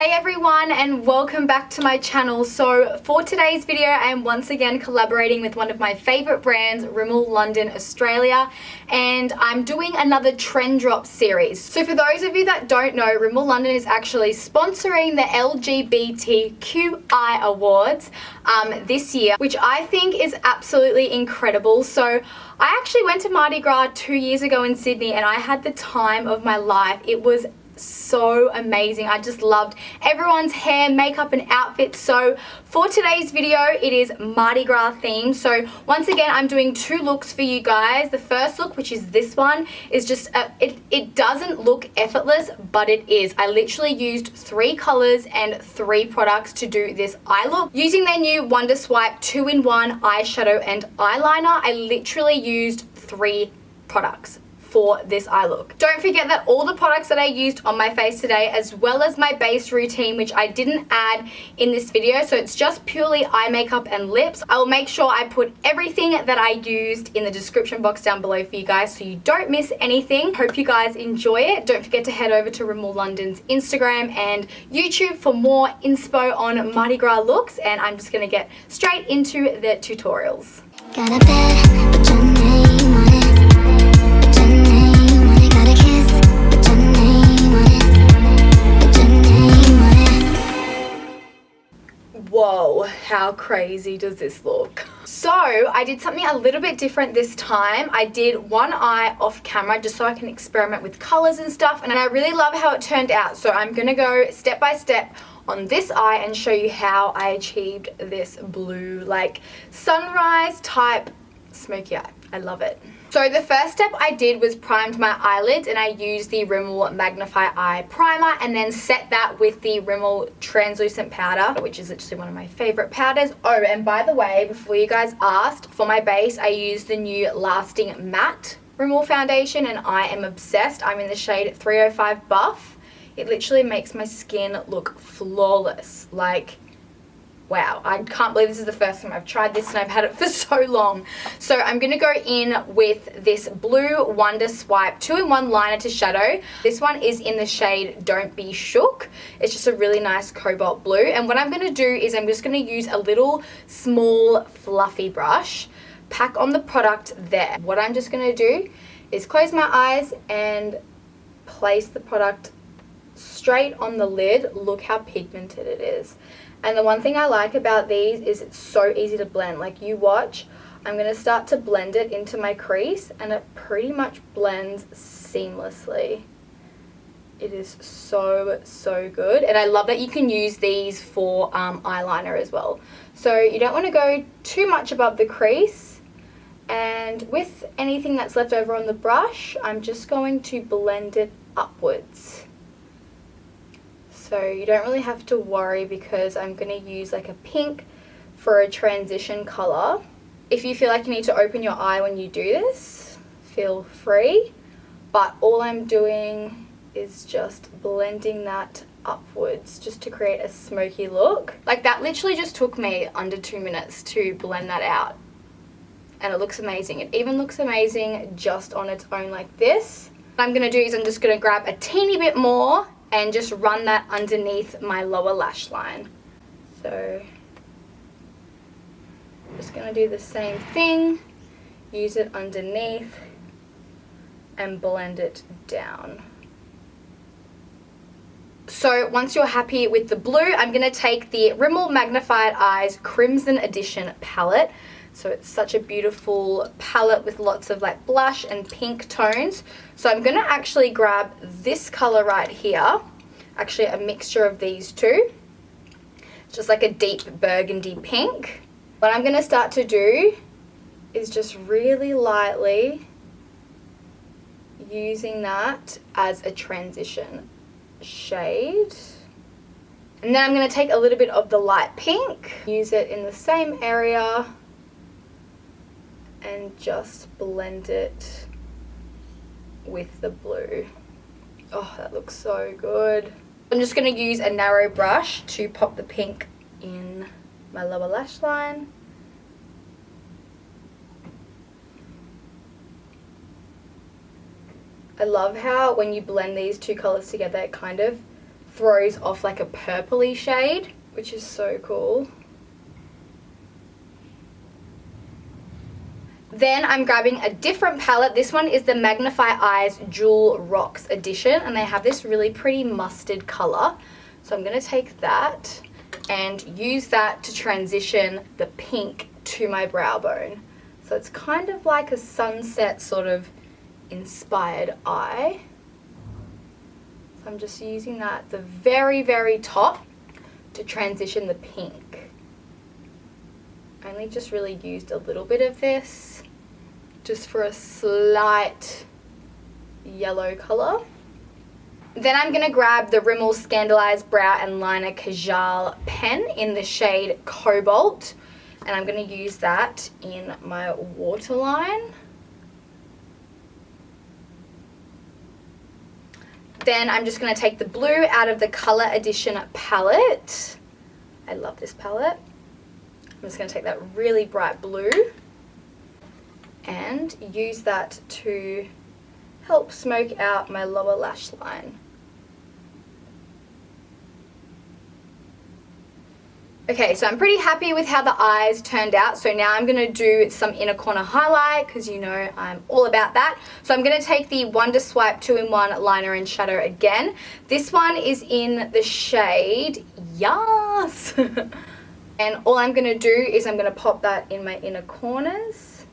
Hey everyone, and welcome back to my channel. So for today's video, I am once again collaborating with one of my favorite brands, Rimmel London Australia, and I'm doing another trend drop series. So for those of you that don't know, Rimmel London is actually sponsoring the LGBTQI awards this year, which I think is absolutely incredible. So I actually went to Mardi Gras 2 years ago in Sydney and I had the time of my life. It was so amazing. I just loved everyone's hair, makeup and outfits. So for today's video, it is Mardi Gras themed. So once again, I'm doing two looks for you guys. The first look, which is this one, is just it doesn't look effortless, but it is. I literally used 3 colors and 3 products to do this eye look. Using their new Wonder Swipe 2-in-1 eyeshadow and eyeliner, I literally used 3 products for this eye look. Don't forget that all the products that I used on my face today, as well as my base routine, which I didn't add in this video, so it's just purely eye makeup and lips. I will make sure I put everything that I used in the description box down below for you guys so you don't miss anything. Hope you guys enjoy it. Don't forget to head over to Rimmel London's Instagram and YouTube for more inspo on Mardi Gras looks, and I'm just gonna get straight into the tutorials. Got a bed, put your name on it. Whoa, how crazy does this look? So I did something a little bit different this time. I did one eye off camera just so I can experiment with colors and stuff, and I really love how it turned out. So I'm gonna go step by step on this eye and show you how I achieved this blue, like sunrise type smoky eye. I love it. So the first step I did was primed my eyelids, and I used the Rimmel Magnif'Eyes Eye Primer and then set that with the Rimmel Translucent Powder, which is actually one of my favorite powders. Oh, and by the way, before you guys asked, for my base I used the new Lasting Matte Rimmel Foundation, and I am obsessed. I'm in the shade 305 Buff. It literally makes my skin look flawless. Like, wow, I can't believe this is the first time I've tried this and I've had it for so long. So I'm going to go in with this blue Wonder Swipe 2-in-1 liner to shadow. This one is in the shade Don't Be Shook. It's just a really nice cobalt blue. And what I'm going to do is I'm just going to use a little small fluffy brush, pack on the product there. What I'm just going to do is close my eyes and place the product straight on the lid. Look how pigmented it is. And the one thing I like about these is it's so easy to blend. Like, you watch, I'm going to start to blend it into my crease and it pretty much blends seamlessly. It is so, so good. And I love that you can use these for eyeliner as well. So you don't want to go too much above the crease. And with anything that's left over on the brush, I'm just going to blend it upwards. So you don't really have to worry because I'm going to use like a pink for a transition color. If you feel like you need to open your eye when you do this, feel free. But all I'm doing is just blending that upwards just to create a smoky look. Like, that literally just took me under 2 minutes to blend that out. And it looks amazing. It even looks amazing just on its own like this. What I'm going to do is I'm just going to grab a teeny bit more and just run that underneath my lower lash line. So I'm just going to do the same thing, use it underneath and blend it down. So once you're happy with the blue, I'm going to take the Rimmel Magnifi'Eyes Crimson Edition palette. So it's such a beautiful palette with lots of like blush and pink tones. So I'm going to actually grab this color right here. Actually a mixture of these two. Just like a deep burgundy pink. What I'm going to start to do is just really lightly using that as a transition shade. And then I'm going to take a little bit of the light pink, use it in the same area, and just blend it with the blue. Oh, that looks so good. I'm just going to use a narrow brush to pop the pink in my lower lash line. I love how when you blend these two colors together, it kind of throws off like a purpley shade, which is so cool. Then I'm grabbing a different palette. This one is the Magnifi'Eyes Jewel Rocks edition, and they have this really pretty mustard color. So I'm going to take that and use that to transition the pink to my brow bone. So it's kind of like a sunset sort of inspired eye. So I'm just using that at the very, very top to transition the pink. I only just really used a little bit of this, just for a slight yellow color. Then I'm going to grab the Rimmel Scandeleyes Brow and Liner Kajal pen in the shade Cobalt, and I'm going to use that in my waterline. Then I'm just going to take the blue out of the Colour Edition palette. I love this palette. I'm just going to take that really bright blue and use that to help smoke out my lower lash line. Okay, so I'm pretty happy with how the eyes turned out. So now I'm going to do some inner corner highlight, because you know I'm all about that. So I'm going to take the Wonder Swipe 2-in-1 liner and shadow again. This one is in the shade Yass. And all I'm going to do is I'm going to pop that in my inner corners.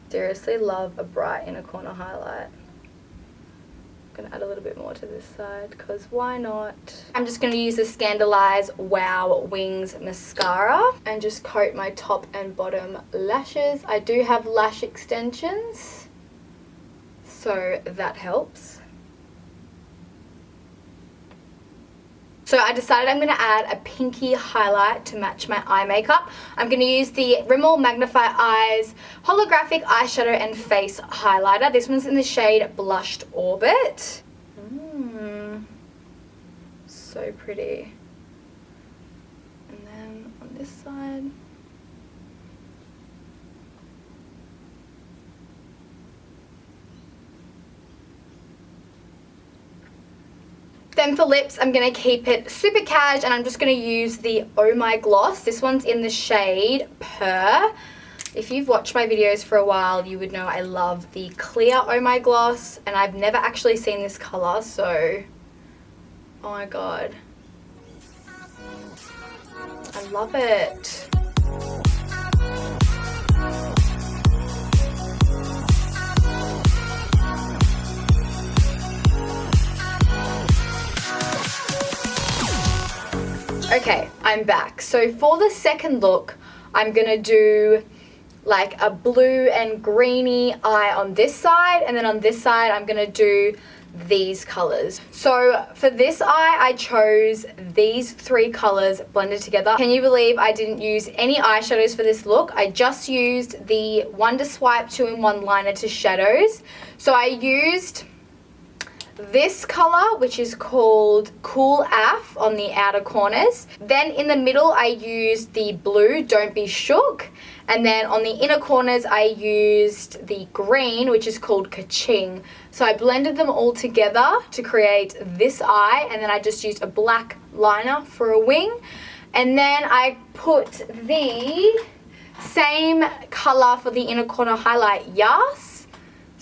Seriously love a bright inner corner highlight. I'm going to add a little bit more to this side, because why not? I'm just going to use the Scandaleyes Wow Wings Mascara and just coat my top and bottom lashes. I do have lash extensions, so that helps. So I decided I'm going to add a pinky highlight to match my eye makeup. I'm going to use the Rimmel Magnifi'Eyes Holographic Eyeshadow and Face Highlighter. This one's in the shade Blushed Orbit. So pretty. And then on this side. Then for lips, I'm going to keep it super cash, and I'm just going to use the Oh My Gloss. This one's in the shade Purr. If you've watched my videos for a while, you would know I love the clear Oh My Gloss, and I've never actually seen this colour, so oh my god. I love it. Okay, I'm back. So for the second look, I'm going to do like a blue and greeny eye on this side, and then on this side I'm going to do these colors. So for this eye, I chose these three colors blended together. Can you believe I didn't use any eyeshadows for this look? I just used the Wonder Swipe 2-in-1 liner to shadows. So I used this color, which is called Cool AF, on the outer corners. Then in the middle I used the blue Don't Be Shook, and then on the inner corners I used the green, which is called Kaching. So I blended them all together to create this eye, and then I just used a black liner for a wing, and then I put the same color for the inner corner highlight, Yass.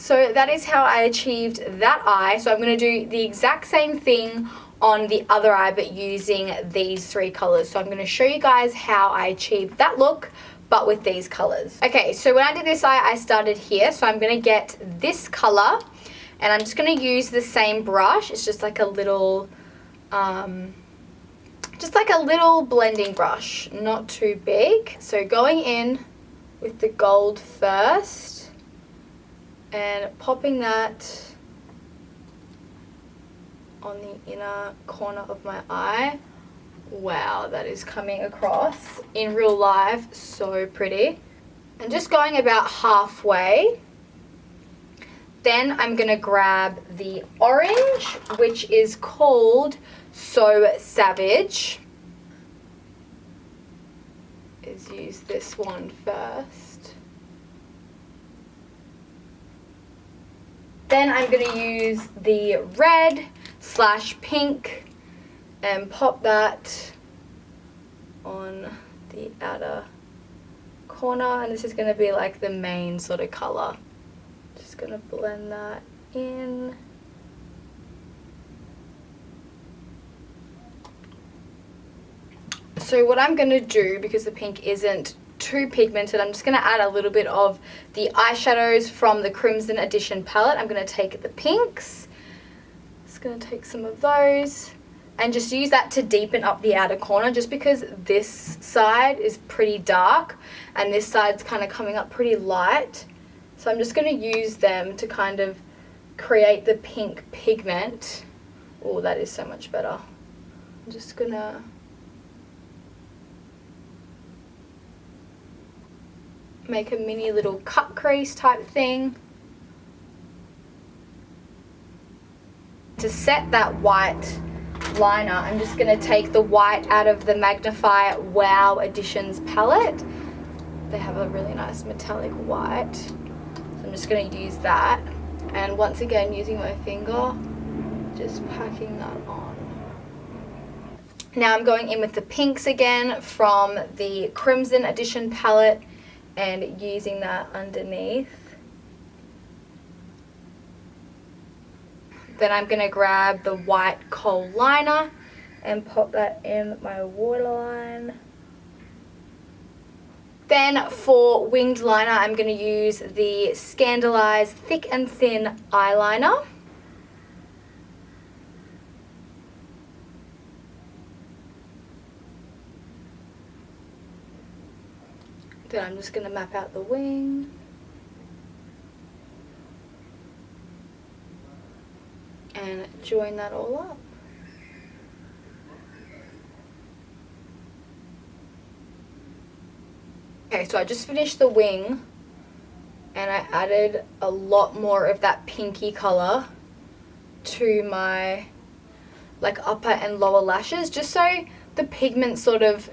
So that is how I achieved that eye. So I'm going to do the exact same thing on the other eye, but using these three colors. So I'm going to show you guys how I achieved that look, but with these colors. Okay, so when I did this eye, I started here. So I'm going to get this color, and I'm just going to use the same brush. It's just like a little, blending brush, not too big. So going in with the gold first, and popping that on the inner corner of my eye. Wow, that is coming across in real life so pretty. And just going about halfway. Then I'm going to grab the orange, which is called So Savage. Is use this one first. Then I'm going to use the red / pink and pop that on the outer corner, and this is going to be like the main sort of color. Just going to blend that in. So what I'm going to do, because the pink isn't too pigmented, I'm just going to add a little bit of the eyeshadows from the Crimson Edition palette. I'm going to take the pinks, just going to take some of those and just use that to deepen up the outer corner, just because this side is pretty dark and this side's kind of coming up pretty light. So I'm just going to use them to kind of create the pink pigment. Oh, that is so much better. I'm just going to make a mini little cut crease type thing. To set that white liner, I'm just going to take the white out of the Magnif'Eyes Wow Editions palette. They have a really nice metallic white. So I'm just going to use that. And once again, using my finger, just packing that on. Now I'm going in with the pinks again from the Crimson Edition palette and using that underneath. Then I'm going to grab the white kohl liner and pop that in my waterline. Then for winged liner, I'm going to use the Scandeleyes Thick and Thin eyeliner. Then I'm just going to map out the wing. And join that all up. Okay, so I just finished the wing and I added a lot more of that pinky color to my like upper and lower lashes, just so the pigment sort of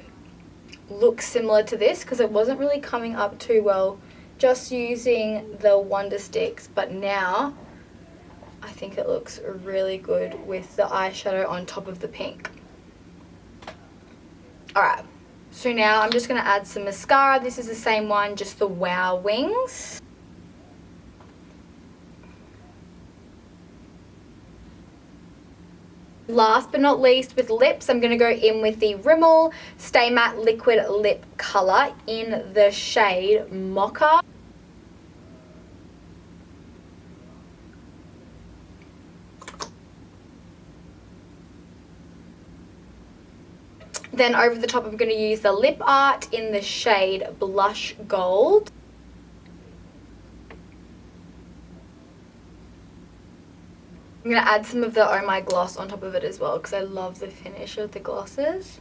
looks similar to this, because it wasn't really coming up too well just using the Wonder Sticks, but now I think it looks really good with the eyeshadow on top of the pink. Alright, so now I'm just going to add some mascara. This is the same one, just the Wow Wings. Last but not least, with lips, I'm going to go in with the Rimmel Stay Matte Liquid Lip Colour in the shade Mocha. Then over the top, I'm going to use the Lip Art in the shade Blush Gold. I'm going to add some of the Oh My gloss on top of it as well, because I love the finish of the glosses.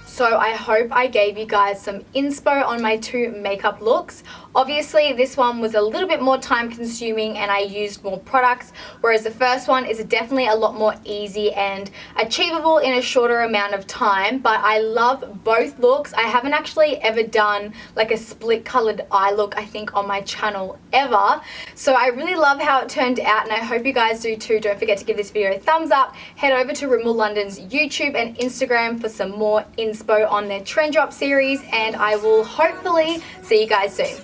So I hope I gave you guys some inspo on my two makeup looks. Obviously, this one was a little bit more time consuming and I used more products, whereas the first one is definitely a lot more easy and achievable in a shorter amount of time. But I love both looks. I haven't actually ever done like a split colored eye look, I think, on my channel ever. So I really love how it turned out and I hope you guys do too. Don't forget to give this video a thumbs up. Head over to Rimmel London's YouTube and Instagram for some more inspo on their trend drop series, and I will hopefully see you guys soon.